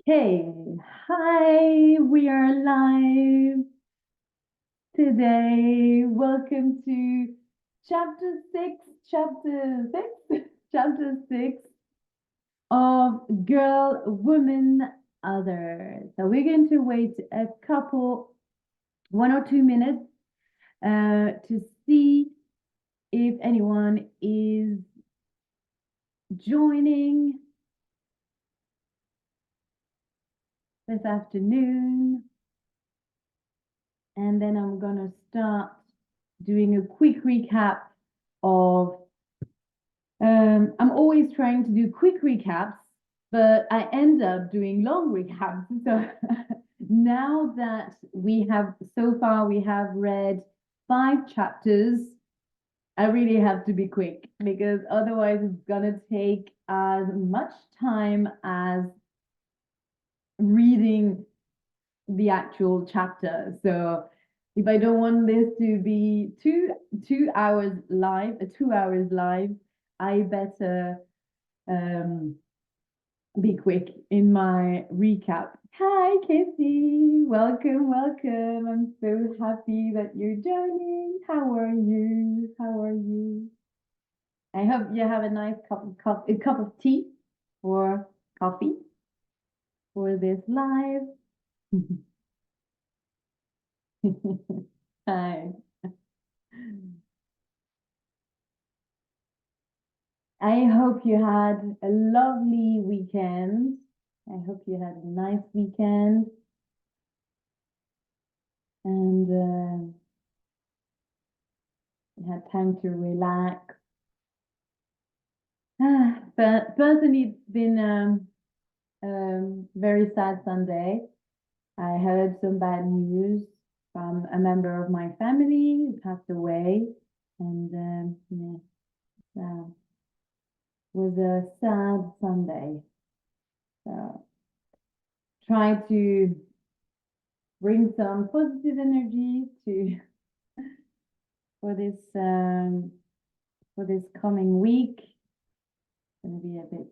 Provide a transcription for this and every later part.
Okay, hi, we are live today. Welcome to chapter six, chapter six of Girl, Woman, Other. So we're going to wait a couple, 1 or 2 minutes to see if anyone is joining this afternoon. And then I'm going to start doing a quick recap of, I'm always trying to do quick recaps, but I end up doing long recaps. So now that we have, so far we have read 5 chapters, I really have to be quick because otherwise it's gonna take as much time as reading the actual chapter. So if I don't want this to be two hours live, 2 hours live, I better be quick in my recap. Hi, Casey. Welcome, welcome. I'm so happy that you're joining. How are you? How are you? I hope you have a nice cup of tea or coffee for this live. Hi. I hope you had a lovely weekend. I hope you had a nice weekend. And you had time to relax. But personally, it's been very sad Sunday. I heard some bad news from a member of my family who passed away. And yeah, was a sad Sunday. So try to bring some positive energy to for this coming week. It's gonna be a bit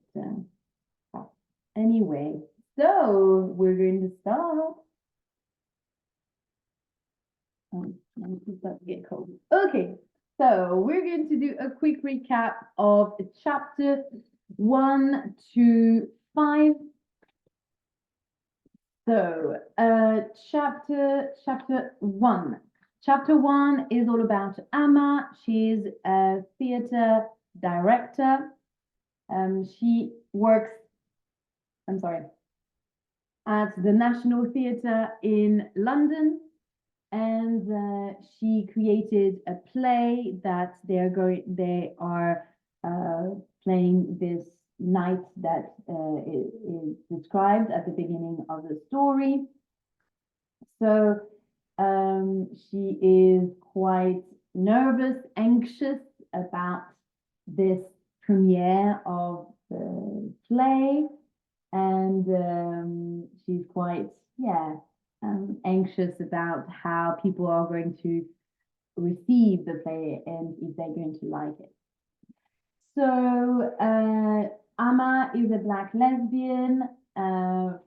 tough. Anyway, so we're going to start. Get cold. Okay, so we're going to do a quick recap of chapter 1 to 5. So, chapter 1. Chapter 1 is all about Amma. She's a theater director. She works, I'm sorry, at the National Theatre in London, and she created a play that they are playing this night that is described at the beginning of the story. So she is quite nervous, anxious about this premiere of the play, and she's quite, anxious about how people are going to receive the play and if they're going to like it. So Amma is a Black lesbian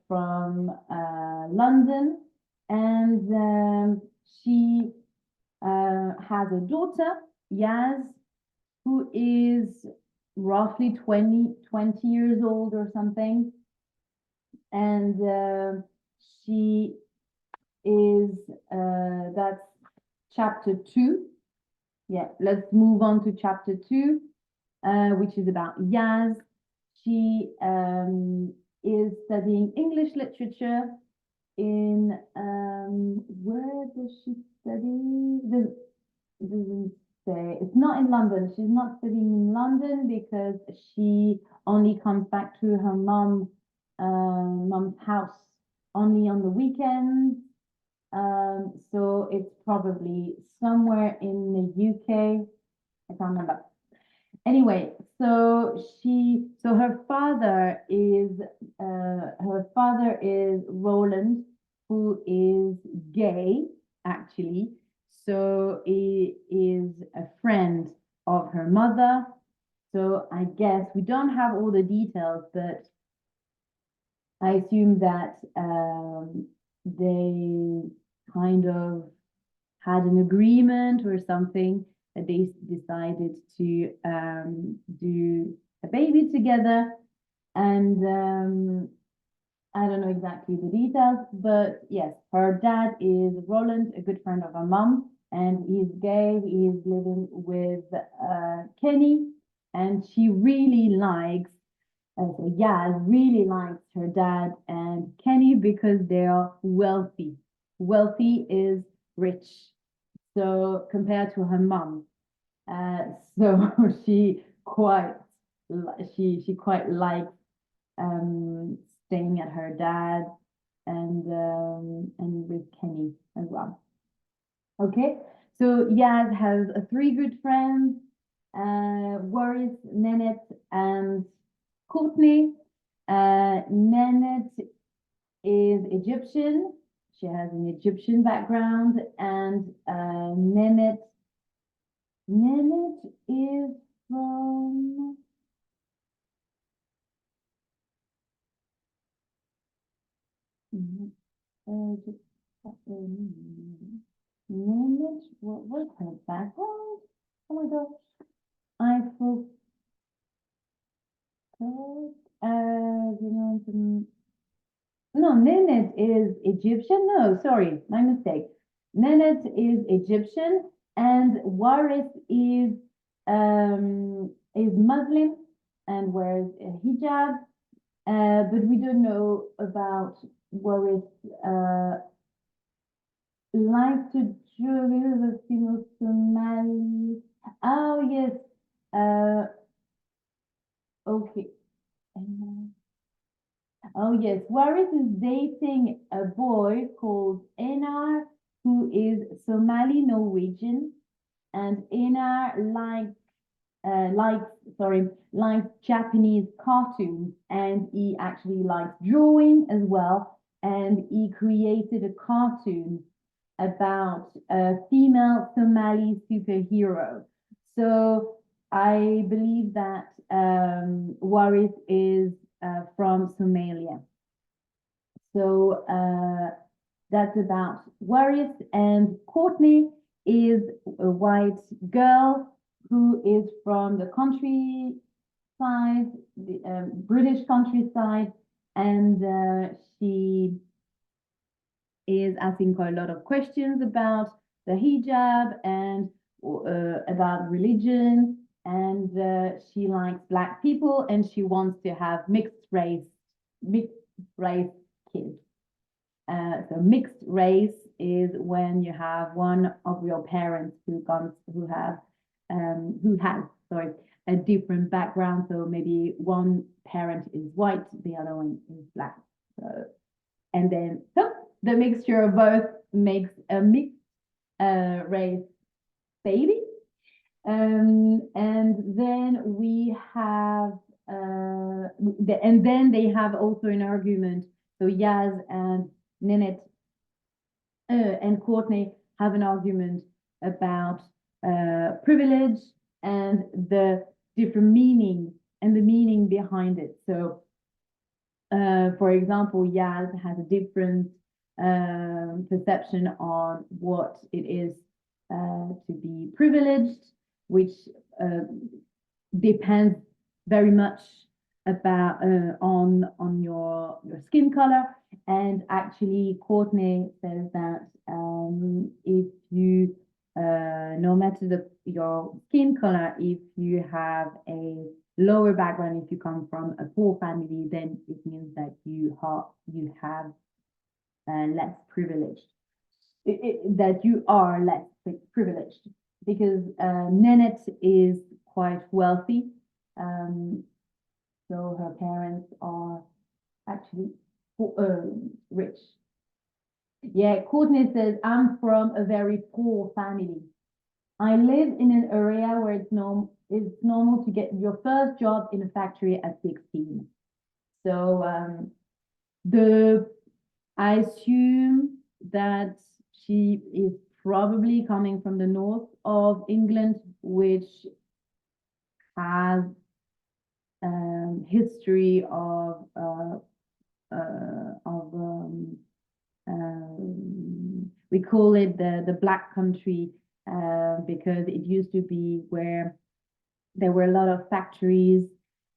from London, and she has a daughter, Yaz, who is roughly 20 years old or something. And she is, that's chapter 2. Yeah, let's move on to chapter 2, which is about Yaz. She is studying English literature in, where does she study? Doesn't say. It's not in London. She's not studying in London because she only comes back to her mom's house only on the weekends. So it's probably somewhere in the UK. I can't remember. Anyway, so her father is Roland, who is gay, actually. So he is a friend of her mother. So I guess we don't have all the details, but I assume that they kind of had an agreement or something that they decided to do a baby together. And I don't know exactly the details, but yes, her dad is Roland, a good friend of her mom, and he's gay. He's living with Kenny, and she really likes, so Yaz really likes her dad and Kenny because they are wealthy. Wealthy is rich, so compared to her mom, so she quite likes staying at her dad and with Kenny as well. Okay, so Yaz has three good friends, Waris, Nenette, and Courtney. Nenette is Egyptian. She has an Egyptian background, and Nenette is from Nenette, what's her background? Oh my gosh, I forgot. No, Nenette is Egyptian. No, sorry, my mistake. Nenette is Egyptian, and Waris is Muslim and wears a hijab. But we don't know about Waris. Like to juggle the female Somali. Oh yes. Okay. Oh yes, Waris is dating a boy called Enar, who is Somali Norwegian, and Enar likes Japanese cartoons, and he actually likes drawing as well, and he created a cartoon about a female Somali superhero. So I believe that Waris is from Somalia. So that's about Waris, and Courtney is a white girl who is from the countryside, the British countryside, and she is asking quite a lot of questions about the hijab and about religion, and she likes Black people, and she wants to have mixed race kids. So mixed race is when you have one of your parents who has a different background. So maybe one parent is white, the other one is Black. So, and then the mixture of both makes a mixed race baby. And then we have and then they have also an argument. So Yaz and Nenette and Courtney have an argument about privilege and the different meaning and the meaning behind it. So for example, Yaz has a different perception on what it is to be privileged, which depends very much about on your skin color. And actually, Courtney says that if you no matter your skin color, if you have a lower background, if you come from a poor family, then it means that you have less privileged. That you are less privileged, because Nenette is quite wealthy. So her parents are actually rich. Yeah, Courtney says, I'm from a very poor family. I live in an area where it's normal to get your first job in a factory at 16. So I assume that she is probably coming from the north of England, which has history of call it the Black Country because it used to be where there were a lot of factories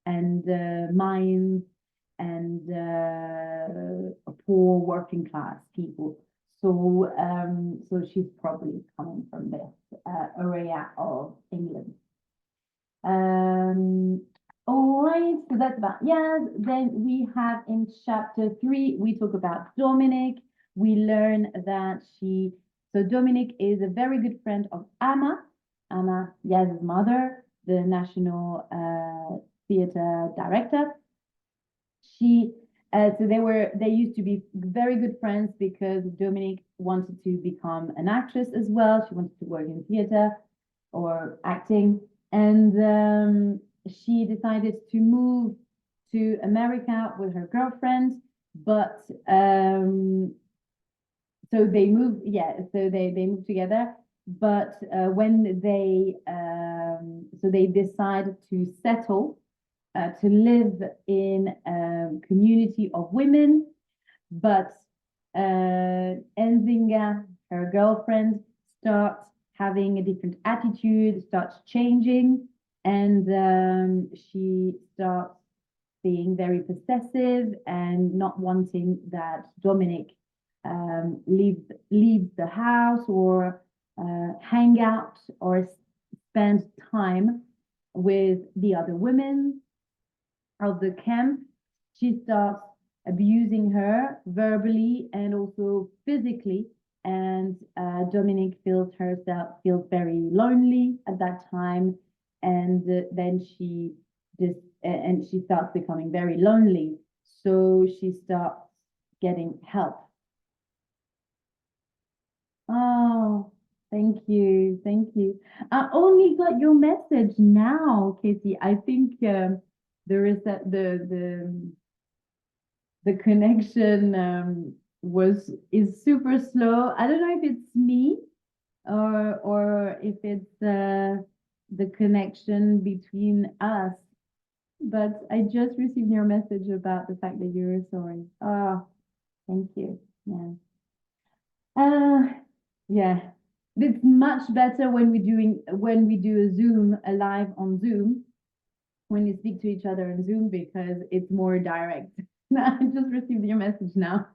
and mines and poor working class people. So, so she's probably coming from this area of England. All right, so that's about Yaz. Then we have in chapter 3, we talk about Dominic. We learn that so Dominic is a very good friend of Amma, Yaz's mother, the national theater director. So they used to be very good friends because Dominic wanted to become an actress as well. She wanted to work in theater or acting. And she decided to move to America with her girlfriend, but so they moved, so they moved together. But when so they decided to settle, to live in a community of women, but Enzinga, her girlfriend, starts having a different attitude, starts changing, and she starts being very possessive and not wanting that Dominic leaves the house or hang out or spend time with the other women of the camp. She starts abusing her verbally and also physically, and Dominic feels very lonely at that time, and then she starts becoming very lonely, so she starts getting help. Oh, thank you. I only got your message now, Katie. I think there is the connection is super slow. I don't know if it's me or if it's the connection between us, but I just received your message about the fact that you're sorry. Oh, thank you. Yeah. It's much better when we do a live on Zoom, when you speak to each other on Zoom, because it's more direct. I just received your message now.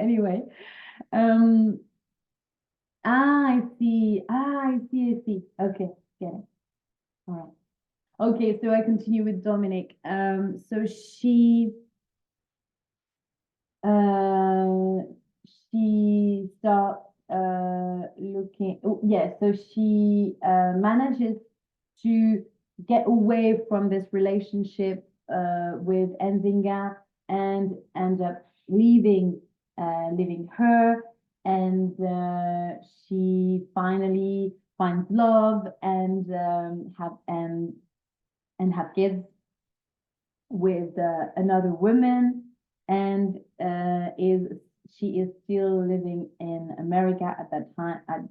Anyway, I see. Okay, get it. All right. Okay, so I continue with Dominic. So she starts looking. Oh, yeah, so she manages to get away from this relationship with Enzinga and end up leaving her, and she finally finds love and have kids with another woman, and she is still living in America at that time, at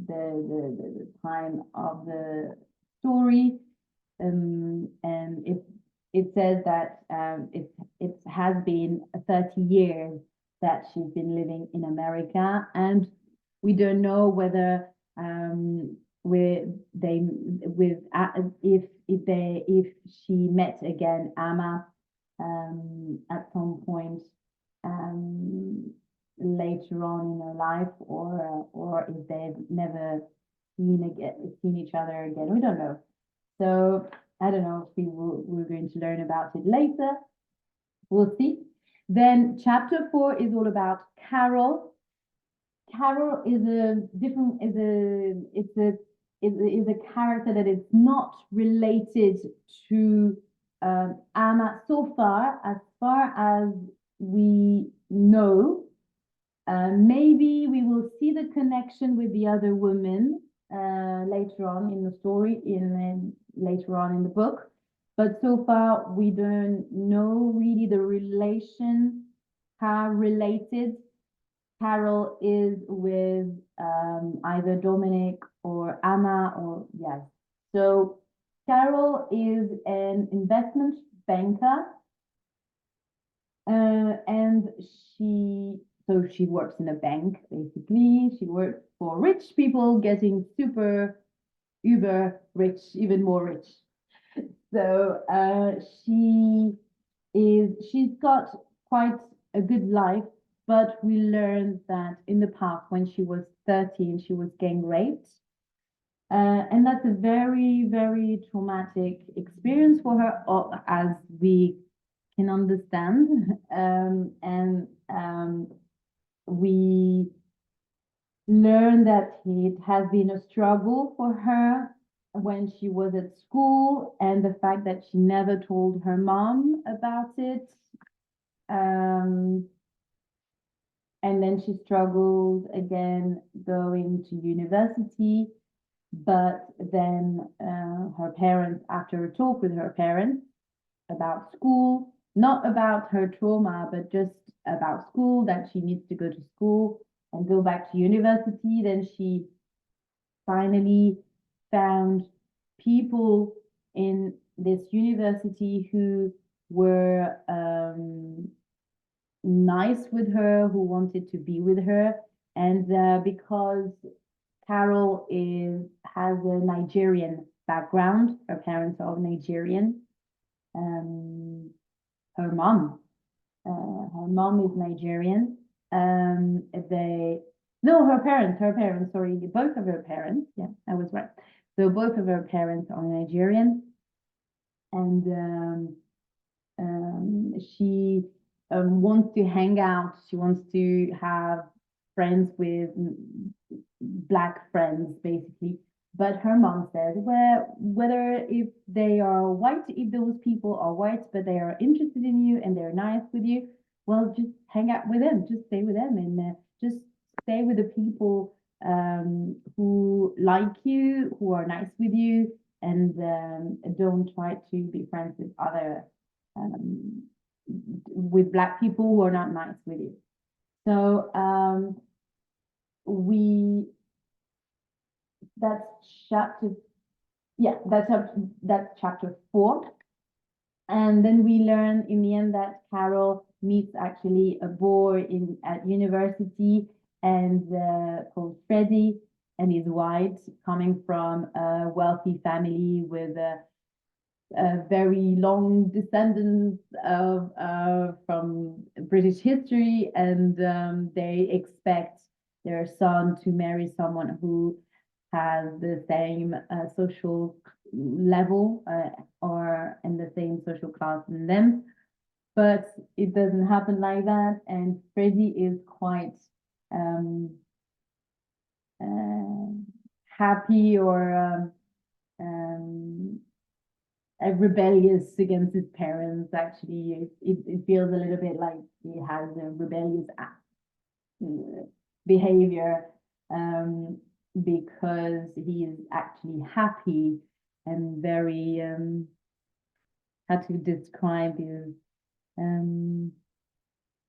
the time of the story, and it says that it has been 30 years that she's been living in America, and we don't know whether if she met again Amma at some point later on in her life, or if they've never seen each other again. We don't know. So I don't know if we're going to learn about it later. We'll see. Then chapter 4 is all about Carole. Carole is a character that is not related to Amma so far, as we know. Maybe we will see the connection with the other women later on in the story, later on in the book. But so far, we don't know really the relation, how related Carole is with either Dominic or Amma or yes. So Carole is an investment banker, and So she works in a bank, basically. She works for rich people getting super, uber rich, even more rich. So she's got quite a good life, but we learned that in the past, when she was 13, she was gang raped. And that's a very, very traumatic experience for her, as we can understand. We learned that it has been a struggle for her when she was at school, and the fact that she never told her mom about it. And then she struggled again going to university, but then her parents, after a talk with her parents about school, not about her trauma, but just about school, that she needs to go to school and go back to university, then she finally found people in this university who were nice with her, who wanted to be with her. And because Carole has a Nigerian background, her parents are Nigerian. Her mom is Nigerian. Her parents, sorry, both of her parents. Yeah, I was right. So both of her parents are Nigerian, and she wants to hang out. She wants to have friends with Black friends, basically. But her mom says, well, whether if they are white, if those people are white, but they are interested in you and they're nice with you, well, just hang out with them, just stay with them, and just stay with the people who like you, who are nice with you, and don't try to be friends with other with Black people who are not nice with you. So that's chapter, that's chapter 4. And then we learn in the end that Carole meets actually a boy at university, and called Freddie, and he's white, coming from a wealthy family with a very long descendants from British history, and they expect their son to marry someone who has the same social level or in the same social class than them. But it doesn't happen like that, and Freddie is quite happy or rebellious against his parents. Actually, it feels a little bit like he has a rebellious behavior, because he is actually happy and very how to describe his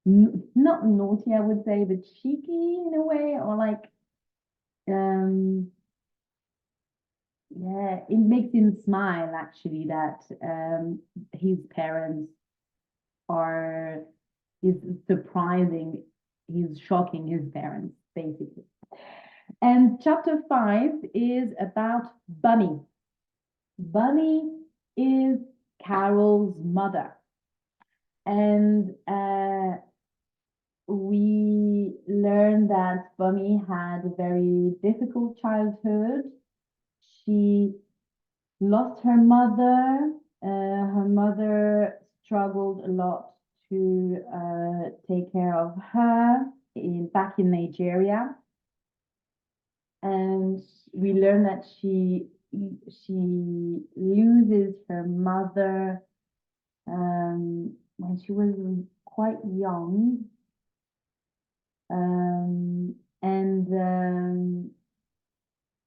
not naughty, I would say, but cheeky in a way, or like yeah, it makes him smile, actually, that his parents is surprising, he's shocking his parents, basically. And chapter 5 is about Bunny. Bunny is Carole's mother. And we learned that Bunny had a very difficult childhood. She lost her mother. Her mother struggled a lot to take care of her back in Nigeria. And we learn that she loses her mother when she was quite young.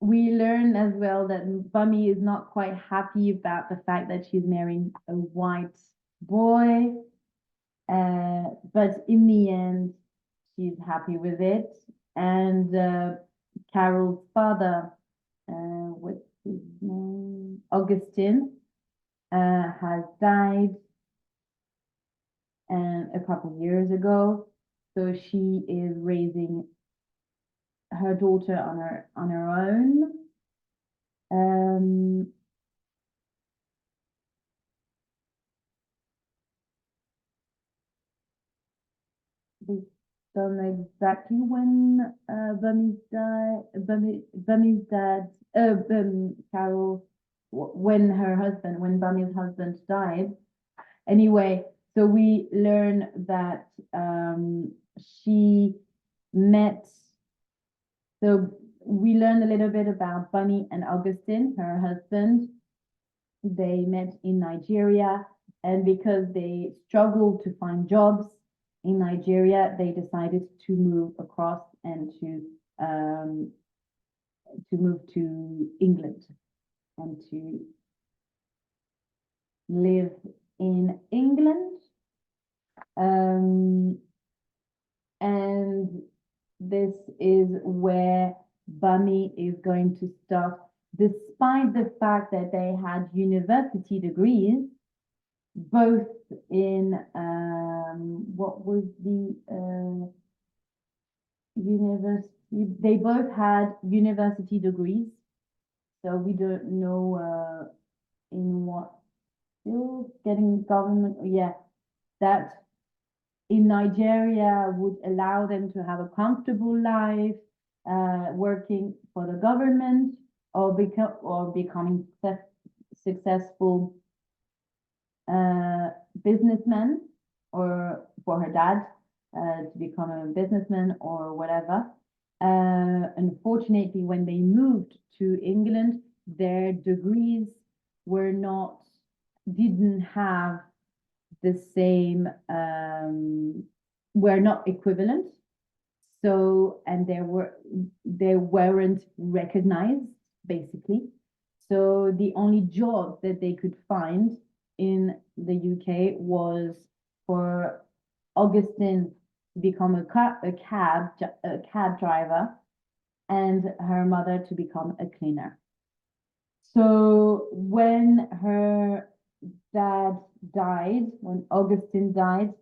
We learn as well that Bunny is not quite happy about the fact that she's marrying a white boy. But in the end, she's happy with it. And Carole's father, what's his name? Augustine, has died a couple of years ago. So she is raising her daughter on her own. We don't know exactly when Bummy's dad, Carole, when Bummy's husband died. Anyway, so we learn that she met. So we learned a little bit about Bunny and Augustine, her husband. They met in Nigeria, and because they struggled to find jobs in Nigeria, they decided to move across and to move to England and to live in England. And this is where Bunny is going to start, despite the fact that they had university degrees, both in what was the university? They both had university degrees, so we don't know in what field. Getting government, yeah, that in Nigeria would allow them to have a comfortable life, working for the government or becoming successful businessmen, or for her dad to become a businessman or whatever. Unfortunately, when they moved to England, their degrees didn't have the same, were not equivalent. So, and they weren't recognized, basically. So the only job that they could find in the UK was for Augustine to become a cab driver, and her mother to become a cleaner. So when her dad died, when Augustine died,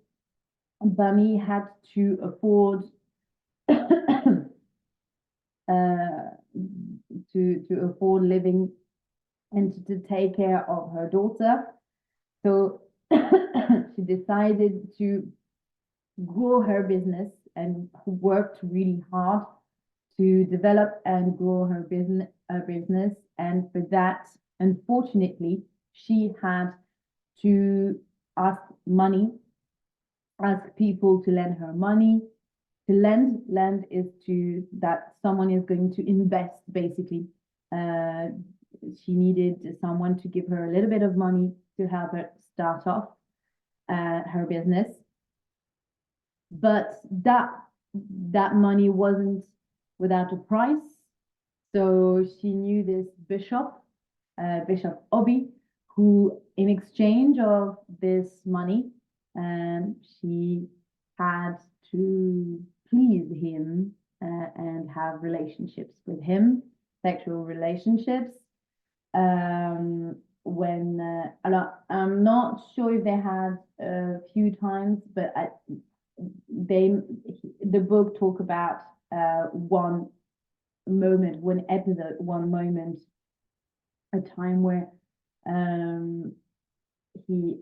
Bunny had to afford to afford living and to take care of her daughter. So she decided to grow her business and worked really hard to develop and grow her business. And for that, unfortunately, she had to ask people to lend her money. To lend is that someone is going to invest, basically. She needed someone to give her a little bit of money to help her start off her business. But that money wasn't without a price. So she knew this Bishop Obi, who in exchange of this money, she had to please him and have relationships with him, sexual relationships. I'm not sure if they had a few times, but the book talk about one moment, a time where she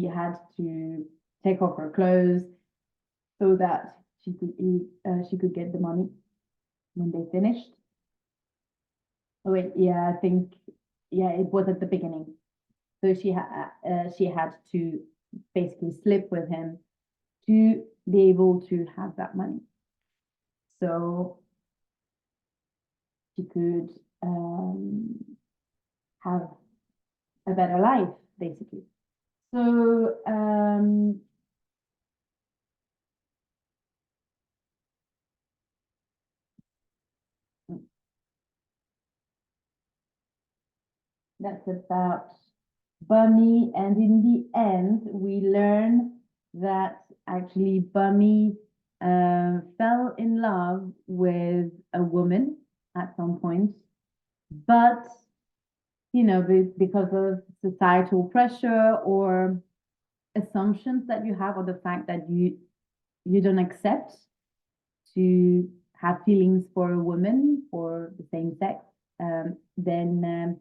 had to take off her clothes so that she could get the money when they finished. Oh wait, yeah, I think, yeah, it was at the beginning. So she had to basically sleep with him to be able to have that money, so she could have a better life, basically. So that's about Bunny, and in the end, we learn that actually Bunny fell in love with a woman at some point, but because of societal pressure or assumptions that you have, or the fact that you don't accept to have feelings for a woman for the same sex, then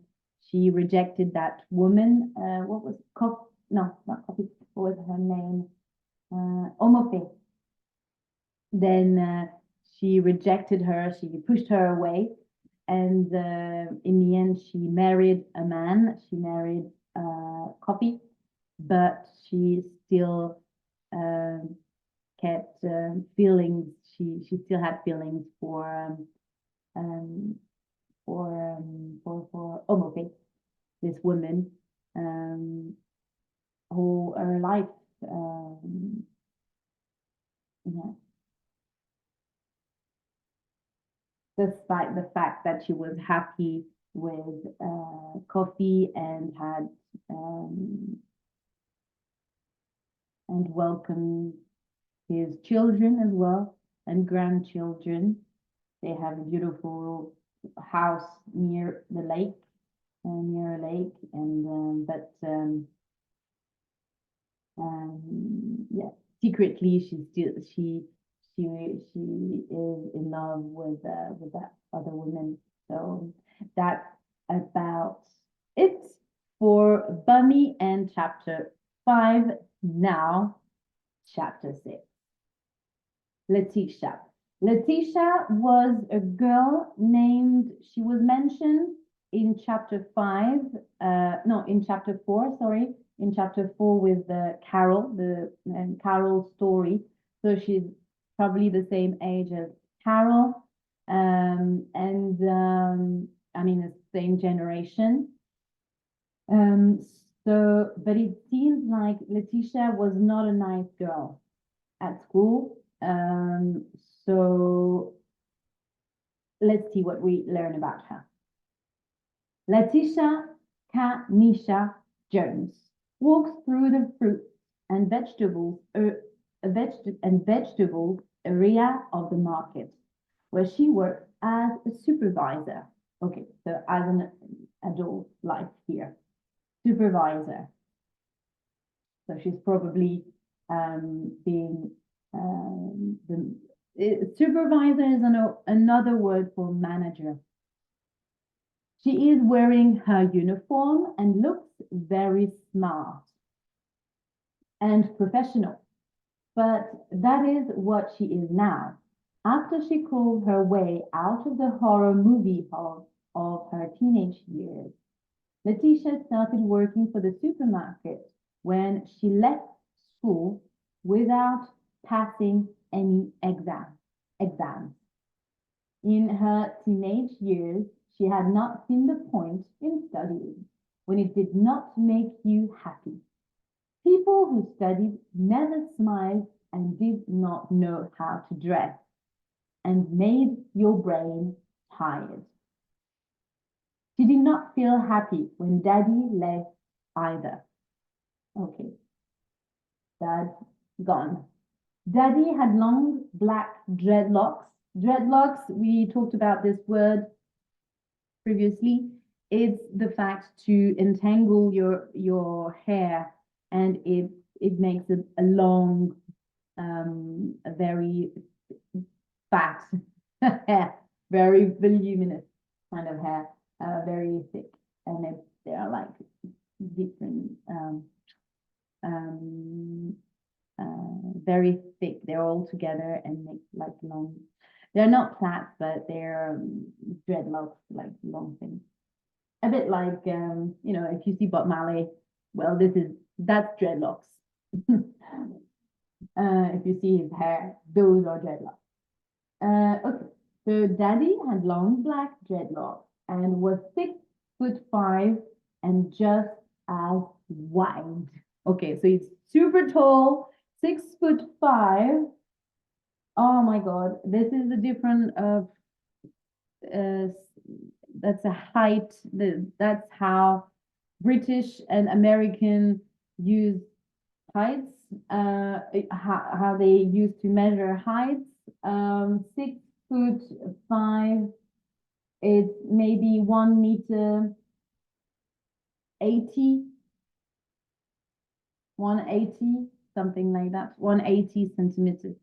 she rejected that woman. What was no, not copy. What was her name? Homophile. Then she rejected her. She pushed her away, and in the end, she married a man. She married Copy, but she still kept feelings. She still had feelings for Homophile, this woman, who her life, yeah, despite the fact that she was happy with Coffee and had and welcomed his children as well and grandchildren. They have a beautiful house near the lake, near a lake, and yeah, secretly she is in love with that other woman. So that's about it for Bunny and chapter 5. Now, chapter 6. LaTisha. LaTisha was a girl named, she was mentioned in chapter 5, no, in chapter 4, sorry, in chapter 4 with Carole, Carole's story. So she's probably the same age as Carole, and I mean, the same generation. So, but it seems like LaTisha was not a nice girl at school. So let's see what we learn about her. LaTisha Kanisha Jones walks through the fruits and vegetables area of the market, where she works as a supervisor. Okay, so as an adult life here, supervisor. So she's probably being supervisor is another word for manager. She is wearing her uniform and looks very smart and professional, but that is what she is now. After she crawled her way out of the horror movie hall of her teenage years, LaTisha started working for the supermarket when she left school without passing any exams. In her teenage years, she had not seen the point in studying when it did not make you happy. People who studied never smiled and did not know how to dress and made your brain tired. She did not feel happy when Daddy left either. Okay, Dad gone. Daddy had long black dreadlocks. Dreadlocks, we talked about this word previously. It's the fact to entangle your hair, and it makes a long, a very fat hair, very voluminous kind of hair, very thick, and they are like different, very thick. They're all together and make like long. They're not plaits, but they're dreadlocks, like long things. A bit like if you see Bob Marley, well, that's dreadlocks. If you see his hair, those are dreadlocks. Okay, so Daddy had long black dreadlocks and was 6'5" and just as wide. Okay, so he's super tall, 6'5". Oh my God, this is a different of that's a height. That's how British and American use heights. How they used to measure heights. 6'5". It's maybe 1 meter 80. 180, something like that, 180 centimeters.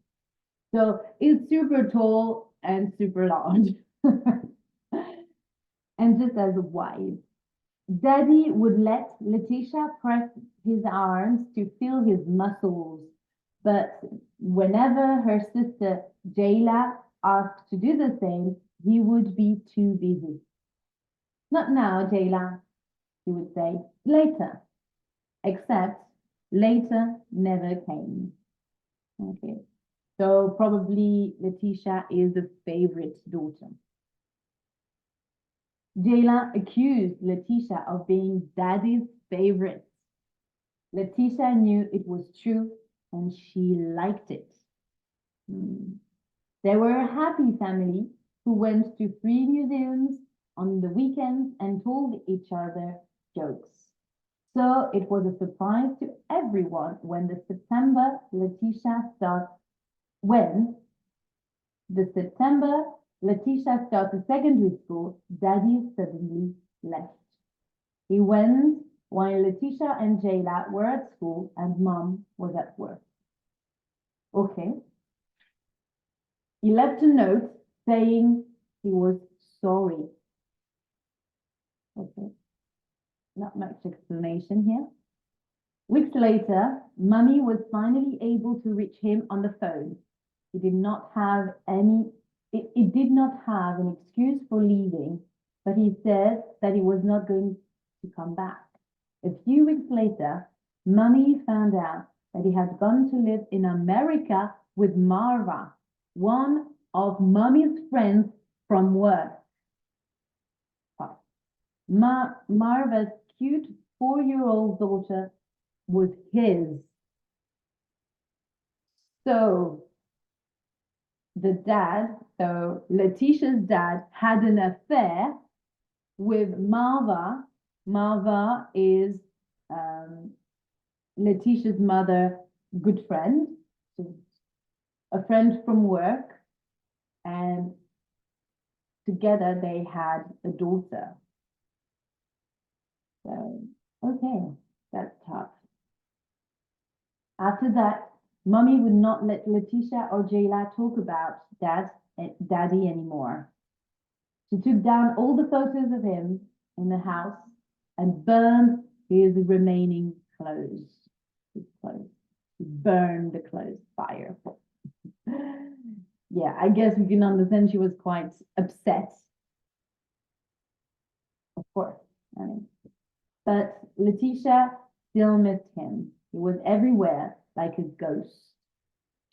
So it's super tall and super large. And just as wide. Daddy would let LaTisha press his arms to feel his muscles, but whenever her sister Jayla asked to do the same, he would be too busy. Not now, Jayla, he would say, later. Except later never came. Okay, so probably LaTisha is the favorite daughter. Jayla accused LaTisha of being Daddy's favorite. LaTisha knew it was true and she liked it. They were a happy family who went to free museums on the weekends and told each other jokes. So it was a surprise to everyone when LaTisha started secondary school, Daddy suddenly left. He went while LaTisha and Jayla were at school and Mom was at work. Okay. He left a note saying he was sorry. Okay. Not much explanation here. Weeks later, Mummy was finally able to reach him on the phone. It did not have an excuse for leaving, but he said that he was not going to come back. A few weeks later, Mummy found out that he had gone to live in America with Marva, one of Mummy's friends from work. Marva's cute 4-year-old daughter was his. So LaTisha's dad had an affair with Marva. Marva is LaTisha's mother, good friend, a friend from work, and together they had a daughter. So, okay, that's tough. After that, Mummy would not let LaTisha or Jayla talk about Daddy anymore. She took down all the photos of him in the house and burned his remaining clothes. His clothes. She burned the clothes, fire. Yeah, I guess we can understand she was quite upset. Of course. I mean, but LaTisha still missed him. He was everywhere like a ghost.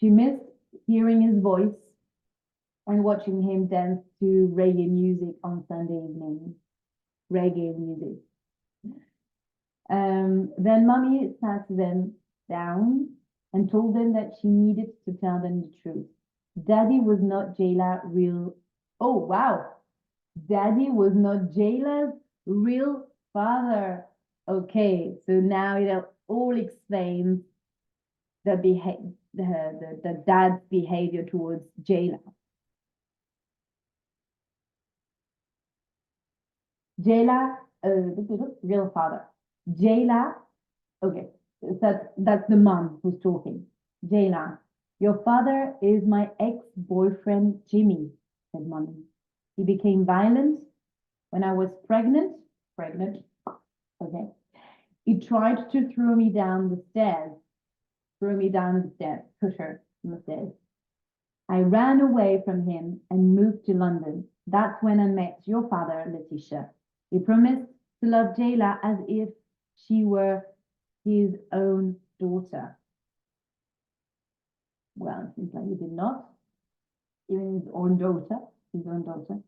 She missed hearing his voice and watching him dance to reggae music on Sunday evenings. Reggae music. Then Mummy sat them down and told them that she needed to tell them the truth. Daddy was not Jayla's real... Oh, wow. Daddy was not Jayla's real father. Okay, so now it all explains the dad's behavior towards Jayla. Jayla, real father. Jayla, okay, that's the mom who's talking. Jayla, your father is my ex-boyfriend, Jimmy, said Mommy. He became violent when I was pregnant, okay. He tried to throw me down the stairs, push her on the stairs. I ran away from him and moved to London. That's when I met your father, LaTisha. He promised to love Jayla as if she were his own daughter. Well, it seems like he did not. Even his own daughter.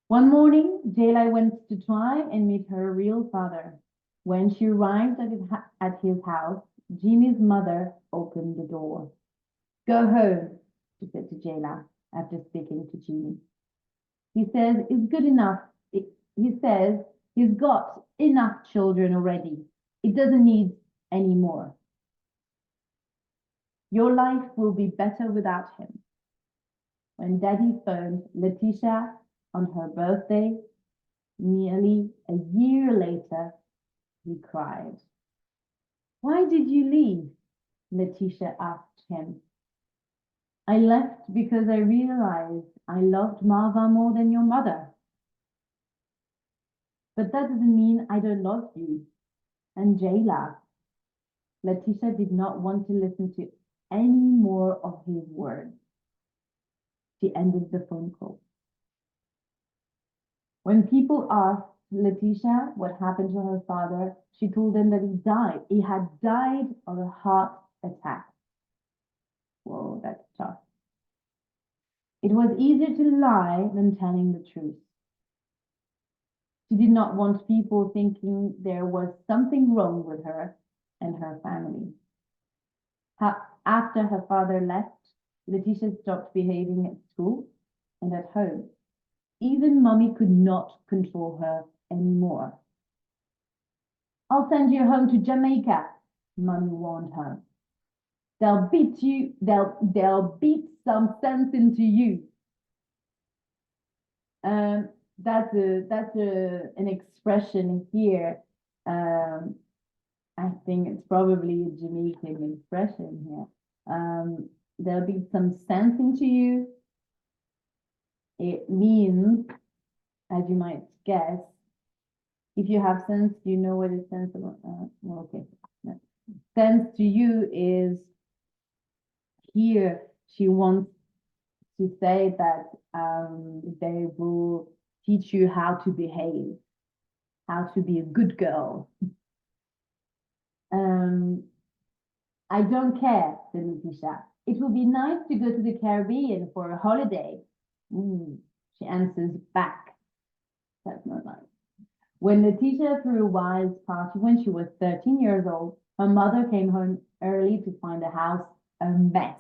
One morning, Jayla went to try and meet her real father. When she arrived at his house, Jimmy's mother opened the door. Go home, she said to Jayla after speaking to Jimmy. He says it's good enough. He says he's got enough children already. It doesn't need any more. Your life will be better without him. When Daddy phoned LaTisha on her birthday, nearly a year later, he cried. Why did you leave? LaTisha asked him. I left because I realized I loved Marva more than your mother. But that doesn't mean I don't love you. And Jay laughed. LaTisha did not want to listen to any more of his words. She ended the phone call. When people asked LaTisha what happened to her father, she told them that he died. He had died of a heart attack. Whoa, that's tough. It was easier to lie than telling the truth. She did not want people thinking there was something wrong with her and her family. After her father left, LaTisha stopped behaving at school and at home. Even mommy could not control her anymore. I'll send you home to Jamaica, mommy warned her. They'll beat some sense into you. That's an expression here. I think it's probably a Jamaican expression here. There'll be some sense into you. It means, as you might guess, if you have sense, do you know what is sensible? Well, okay. No. Sense to you is here. She wants to say that they will teach you how to behave, how to be a good girl. I don't care, said LaTisha. It would be nice to go to the Caribbean for a holiday. She answers back. That's not nice. When LaTisha threw a wild party when she was 13 years old, her mother came home early to find the house a mess.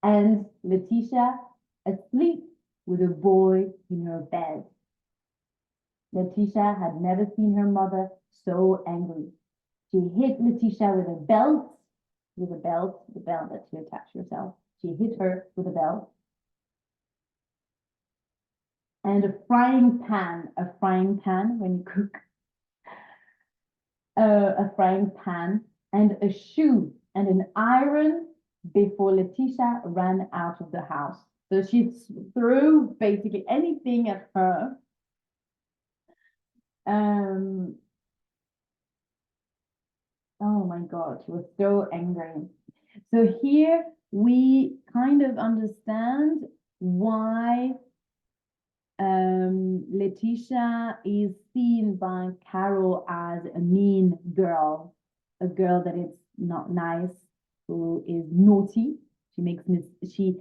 And LaTisha asleep with a boy in her bed. LaTisha had never seen her mother so angry. She hit LaTisha with a belt, the belt that you attach yourself. She hit her with a belt. And a frying pan when you cook, a frying pan, and a shoe and an iron before LaTisha ran out of the house. So she threw basically anything at her. Oh my God, she was so angry. So here we kind of understand why LaTisha is seen by Carole as a mean girl, a girl that is not nice, who is naughty. She's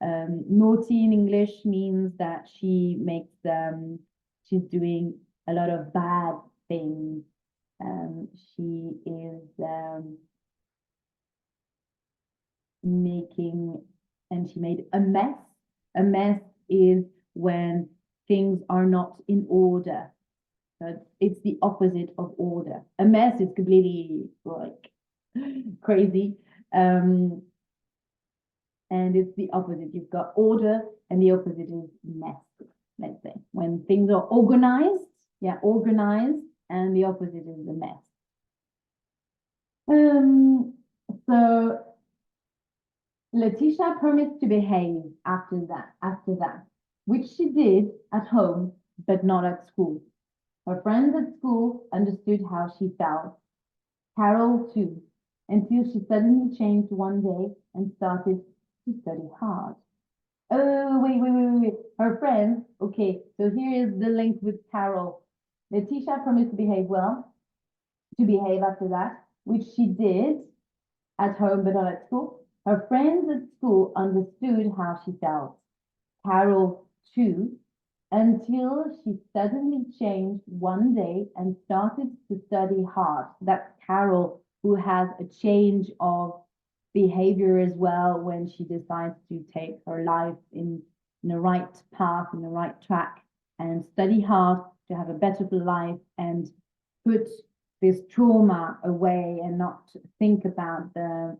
naughty in English means that she's doing a lot of bad things. She is she made a mess. A mess is when things are not in order. So it's the opposite of order. A mess is completely like crazy. And it's the opposite. You've got order and the opposite is mess, let's say. When things are organized, organized, and the opposite is a mess. So LaTisha promised to behave after that, which she did at home, but not at school. Her friends at school understood how she felt. Carole too, until she suddenly changed one day and started to study hard. Oh, wait. Her friends, okay, so here is the link with Carole. LaTisha promised to behave after that, which she did at home but not at school. Her friends at school understood how she felt. Carole too, until she suddenly changed one day and started to study hard. That's Carole, who has a change of behavior as well when she decides to take her life in the right path, in the right track, and study hard to have a better life and put this trauma away and not think about the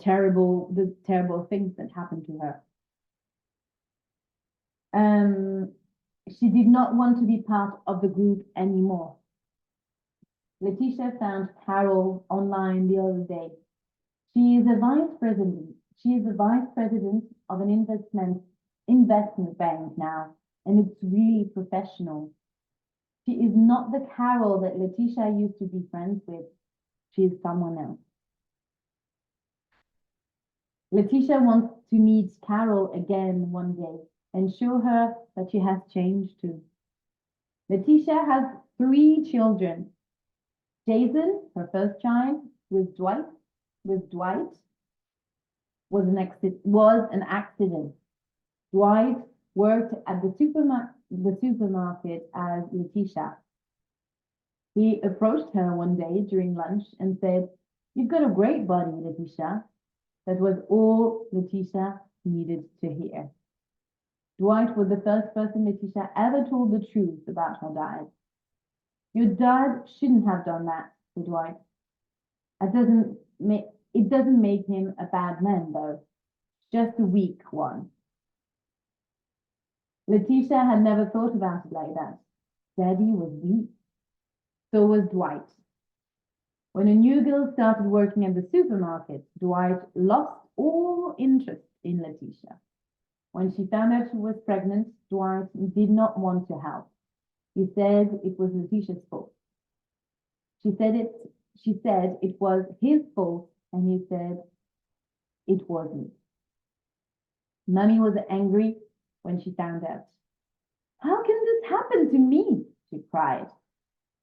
terrible things that happened to her. She did not want to be part of the group anymore. LaTisha found Carole online the other day. She is a vice president. She is the vice president of an investment bank now, and it's really professional. She is not the Carole that LaTisha used to be friends with. She is someone else. LaTisha wants to meet Carole again one day and show her that she has changed too. LaTisha has 3 children. Jason, her first child, with Dwight was an accident. Dwight worked at the supermarket as LaTisha. He approached her one day during lunch and said, "You've got a great body, LaTisha." That was all LaTisha needed to hear. Dwight was the first person LaTisha ever told the truth about her dad. "Your dad shouldn't have done that," said Dwight. It doesn't make him a bad man, though. Just a weak one. LaTisha had never thought about it like that. Daddy was weak. So was Dwight. When a new girl started working at the supermarket, Dwight lost all interest in LaTisha. When she found out she was pregnant, Dwight did not want to help. He said it was LaTisha's fault. She said it was his fault, and he said it wasn't. Mummy was angry when she found out. "How can this happen to me?" she cried.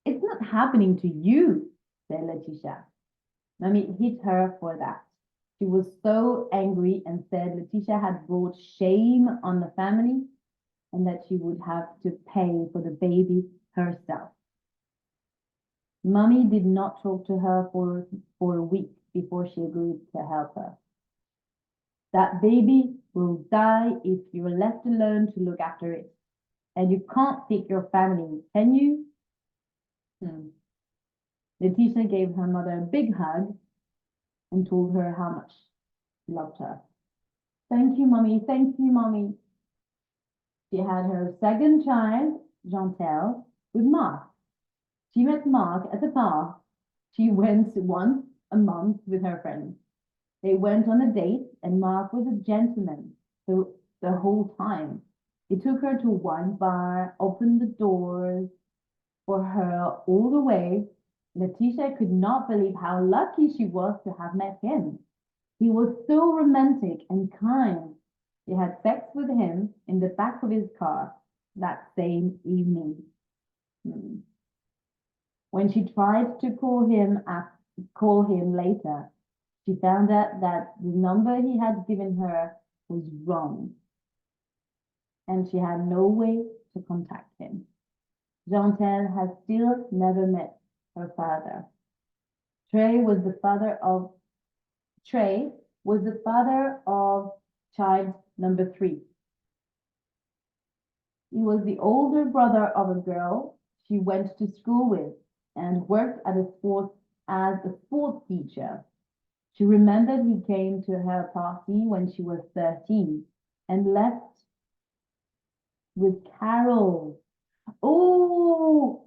"It's not happening to you," said LaTisha. Mummy hit her for that. She was so angry and said LaTisha had brought shame on the family and that she would have to pay for the baby herself. Mummy did not talk to her for a week before she agreed to help her. "That baby will die if you're left alone to look after it. And you can't pick your family, can you?" LaTisha gave her mother a big hug and told her how much she loved her. Thank you, Mommy. Thank you, Mommy." She had her second child, Jean, with Mark. She met Mark at the park. She went once a month with her friends. They went on a date, and Mark was a gentleman the whole time. He took her to a wine bar, opened the doors for her all the way. LaTisha could not believe how lucky she was to have met him. He was so romantic and kind. She had sex with him in the back of his car that same evening. When she tried to call him later, she found out that the number he had given her was wrong, and she had no way to contact him. Jean has still never met her father. Trey was the father of child number 3. He was the older brother of a girl she went to school with and worked as a sports teacher. She remembered he came to her party when she was 13 and left with Carole. Oh,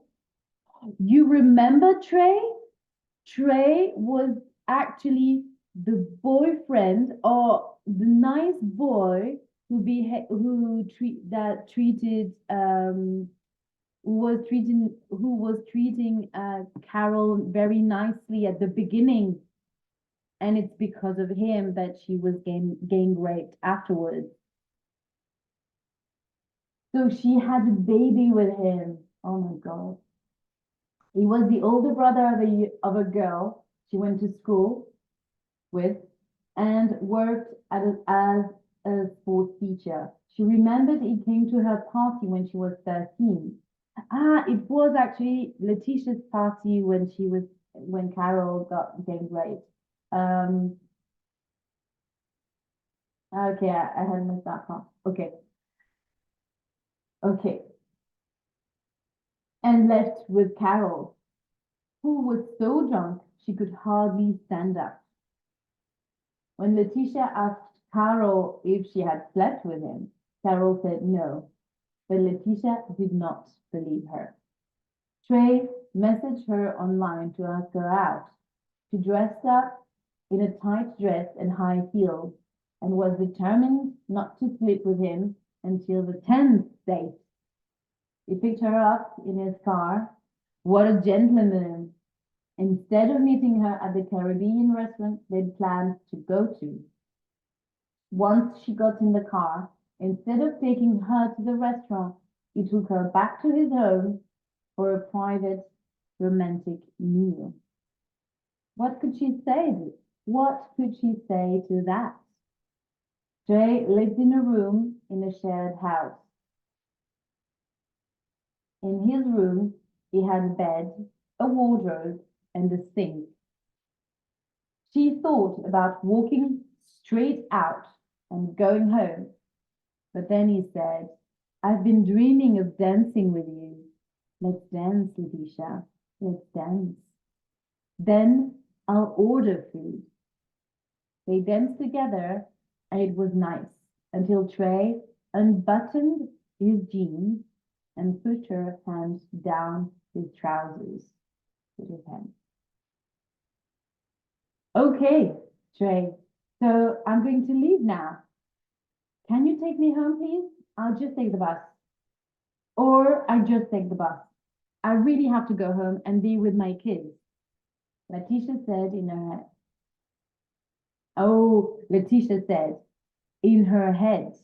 you remember Trey? Trey was actually the boyfriend or the nice boy who was treating Carole very nicely at the beginning, and it's because of him that she was gang raped afterwards. So she had a baby with him. Oh my God. He was the older brother of a girl she went to school with and worked as a sports teacher. She remembered he came to her party when she was 13. It was actually LaTisha's party when Carole got gang raped. Okay, I had missed that part. Okay. And left with Carole, who was so drunk she could hardly stand up. When LaTisha asked Carole if she had slept with him, Carole said no, but LaTisha did not believe her. Trey messaged her online to ask her out. She dressed up in a tight dress and high heels and was determined not to sleep with him until the 10th date. He picked her up in his car. What a gentleman! Instead of meeting her at the Caribbean restaurant they'd planned to go to. Once she got in the car, instead of taking her to the restaurant, he took her back to his home for a private romantic meal. What could she say? What could she say to that? Trey lived in a room in a shared house. In his room, he had a bed, a wardrobe, and a sink. She thought about walking straight out and going home, but then he said, I've been dreaming of dancing with you. Let's dance, LaTisha. Let's dance. Then I'll order food. They danced together, and it was nice until Trey unbuttoned his jeans and pushed her hand down his trousers with his hand. Okay, Trey, so I'm going to leave now. Can you take me home, please? I'll just take the bus. Or I just take the bus. I really have to go home and be with my kids. LaTisha said in her head. Oh, LaTisha said in her head.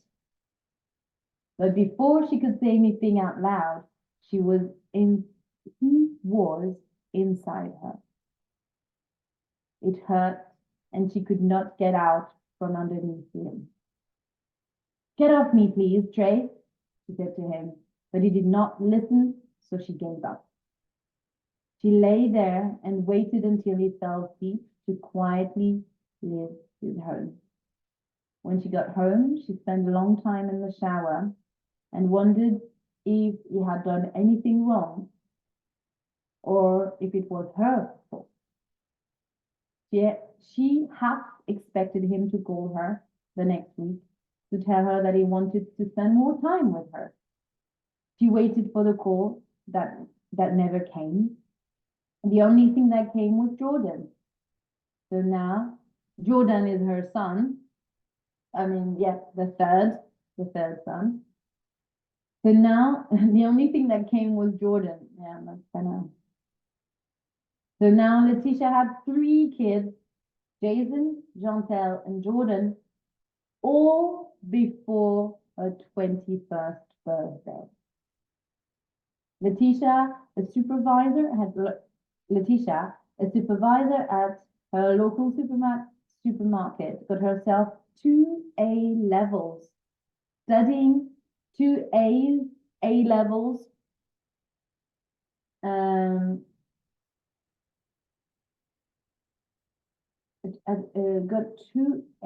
But before she could say anything out loud, he was inside her. It hurt, and she could not get out from underneath him. Get off me, please, Trey, she said to him, but he did not listen, so she gave up. She lay there and waited until he fell asleep to quietly live his home. When she got home, she spent a long time in the shower and wondered if he had done anything wrong or if it was her fault. She half expected him to call her the next week to tell her that he wanted to spend more time with her. She waited for the call that never came. The only thing that came was Jordan. So now Jordan is her son. The third son. So now the only thing that came was Jordan. Yeah, that's kind of. So now LaTisha had 3 kids, Jason, Jantel, and Jordan, all before her 21st birthday. LaTisha, a supervisor at her local supermarket, got herself 2 A levels, studying 2 A levels. Got 2 A.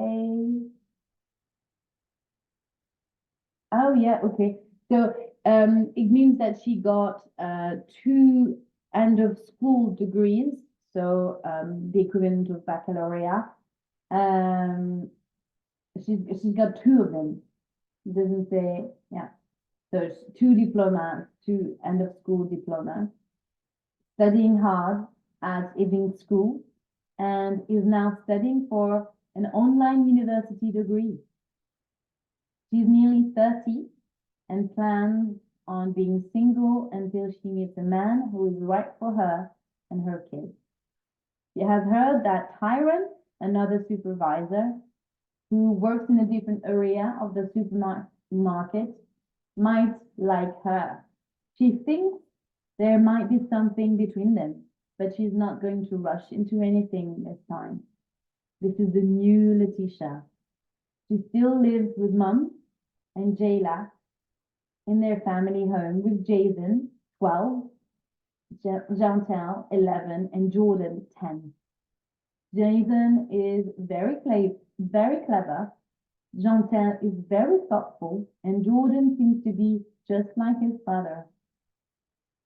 Oh yeah, okay. So it means that she got 2 end of school degrees, so the equivalent of baccalaureate. She's got 2 of them. It doesn't say, yeah. So it's 2 diplomas, 2 end of school diplomas, studying hard at evening school, and is now studying for an online university degree. She's nearly 30 and plans on being single until she meets a man who is right for her and her kids. She has heard that Tyron, another supervisor who works in a different area of the supermarket, might like her. She thinks there might be something between them, but she's not going to rush into anything this time. This is the new LaTisha. She still lives with Mum and Jayla in their family home with Jason, 12, Jantel, 11, and Jordan, 10. Jason is very clever. Jantel is very thoughtful, and Jordan seems to be just like his father.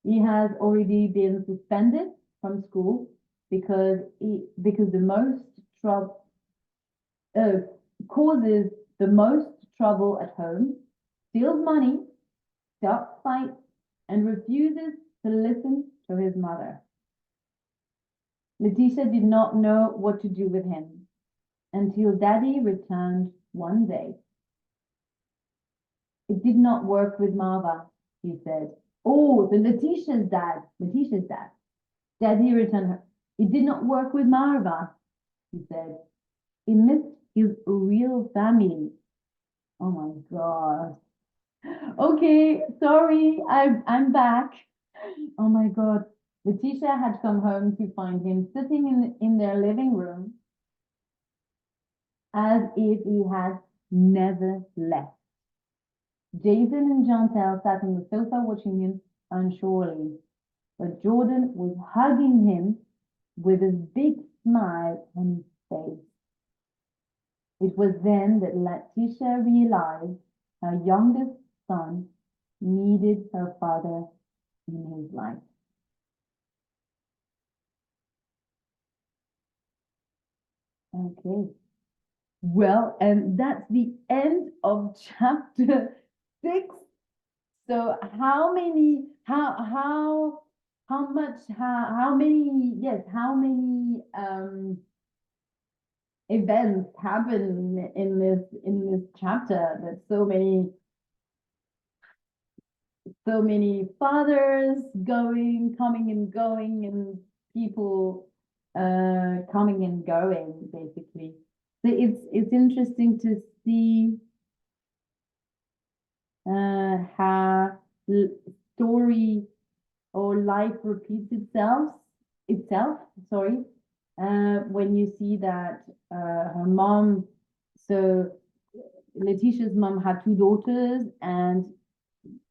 He has already been suspended from school because the most trouble causes the most trouble at home, steals money, starts fight and refuses to listen to his mother. LaTisha did not know what to do with him until Daddy returned one day. It did not work with Marva, he said. Oh, the LaTisha's dad. LaTisha's dad. Daddy returned her. It did not work with Marva, he said. He missed his real family. Oh my God. Okay, sorry, I'm back. Oh my God. LaTisha had come home to find him sitting in their living room as if he had never left. Jason and Chantal sat on the sofa watching him unsurely, but Jordan was hugging him with a big smile on his face. It was then that LaTisha realized her youngest son needed her father in his life. Okay. Well, and that's the end of chapter 6. So how many events happen in this chapter? There's so many fathers coming and going, and people coming and going, basically. So it's interesting to see how story or life repeats itself. Sorry, when you see that her mom, so LaTisha's mom had 2 daughters, and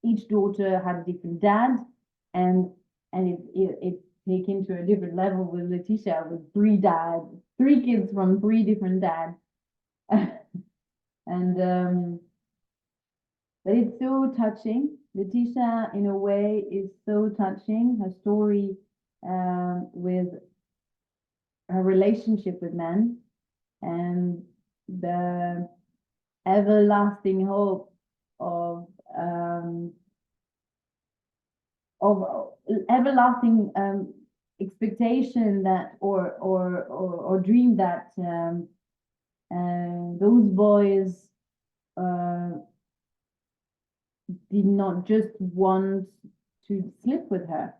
each daughter had a different dad, and it taken to a different level with LaTisha, with 3 kids from 3 different dads. And but it's so touching. LaTisha, in a way, is so touching. Her story with her relationship with men and the everlasting hope of everlasting expectation that or dream that those boys did not just want to sleep with her,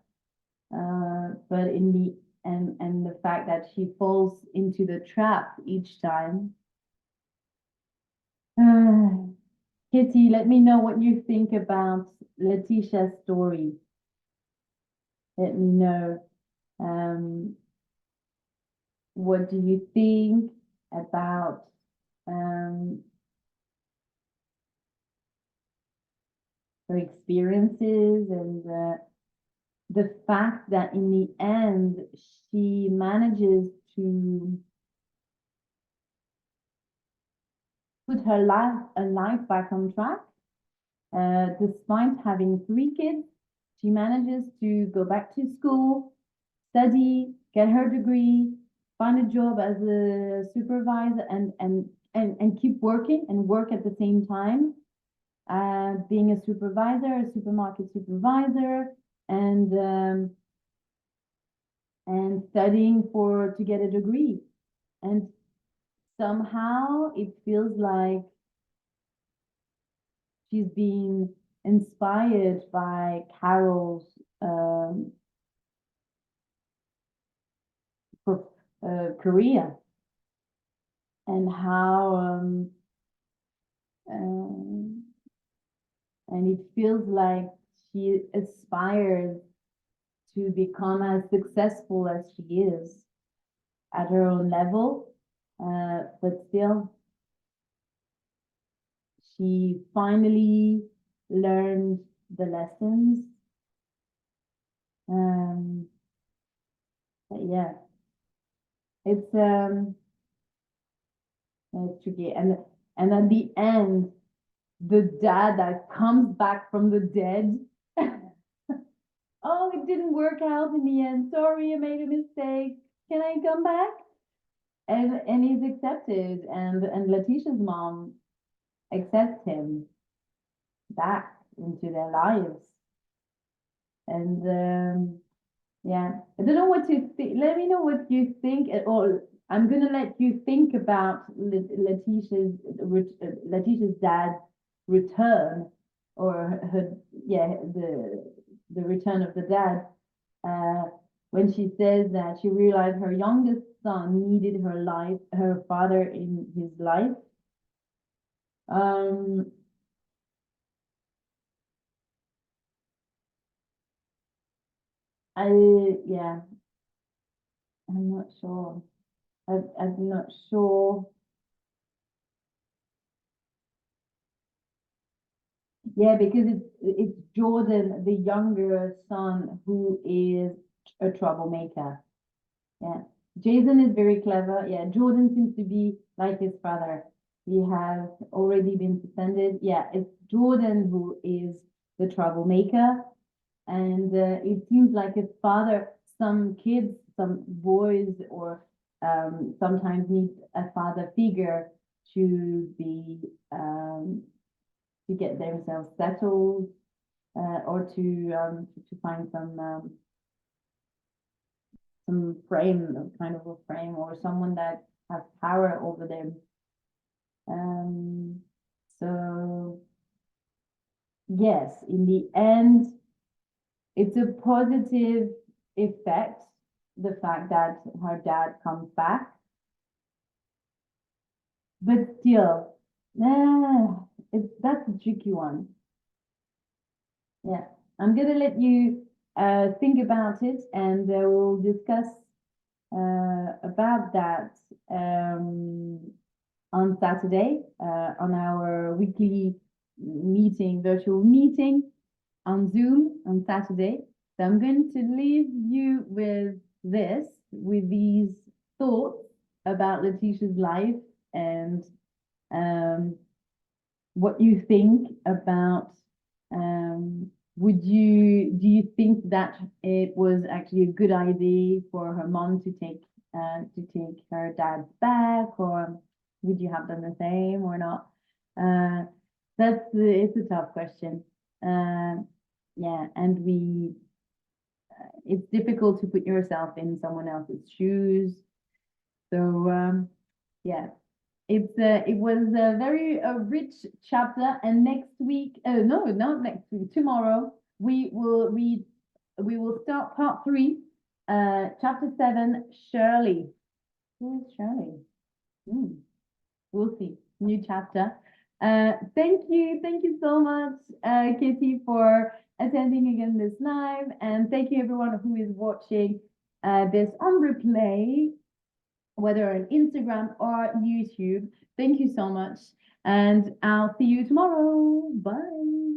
but in the and the fact that she falls into the trap each time. Kitty, let me know what you think about LaTisha's story. Let me know. What do you think about her experiences and the fact that in the end she manages to put her life back on track, despite having 3 kids. She manages to go back to school, study, get her degree, find a job as a supervisor, and keep working and work at the same time, being a supervisor, a supermarket supervisor, and studying to get a degree. And somehow it feels like she's being inspired by Carole's career, and how and it feels like she aspires to become as successful as she is at her own level, but still she finally learned the lessons. But yeah, it's tricky, and at the end, the dad that comes back from the dead. Oh, it didn't work out in the end. Sorry, I made a mistake. Can I come back? And he's accepted, and LaTisha's mom accepts him back into their lives. And yeah, I don't know what you think. Let me know what you think, or I'm gonna let you think about LaTisha's dad's return, or her, yeah, the return of the dad. When she says that she realized her youngest son needed her father in his life. Yeah, I'm not sure. I'm not sure. Yeah, because it's Jordan, the younger son, who is a troublemaker. Yeah. Jason is very clever. Yeah, Jordan seems to be like his father. He has already been suspended. Yeah, it's Jordan who is the troublemaker. And it seems like his father, some kids, some boys, or sometimes need a father figure to be to get themselves settled, or to find some frame, kind of a frame, or someone that has power over them. So yes, in the end, it's a positive effect, the fact that her dad comes back, but still, that's a tricky one. Yeah, I'm gonna let you think about it, and we'll discuss about that on Saturday on our weekly virtual meeting on Zoom on Saturday. So I'm going to leave you with these thoughts about LaTisha's life, and what you think about do you think that it was actually a good idea for her mom to take her dad back, or would you have done the same or not? It's a tough question. Yeah, and it's difficult to put yourself in someone else's shoes. So yeah, it was a very rich chapter, and next week, no, not next week, tomorrow we will start part 3, chapter 7, Shirley. Who is Shirley? We'll see. New chapter. Thank you so much, Katie, for attending again this live, and thank you everyone who is watching this on replay, whether on Instagram or YouTube. Thank you so much, and I'll see you tomorrow. Bye.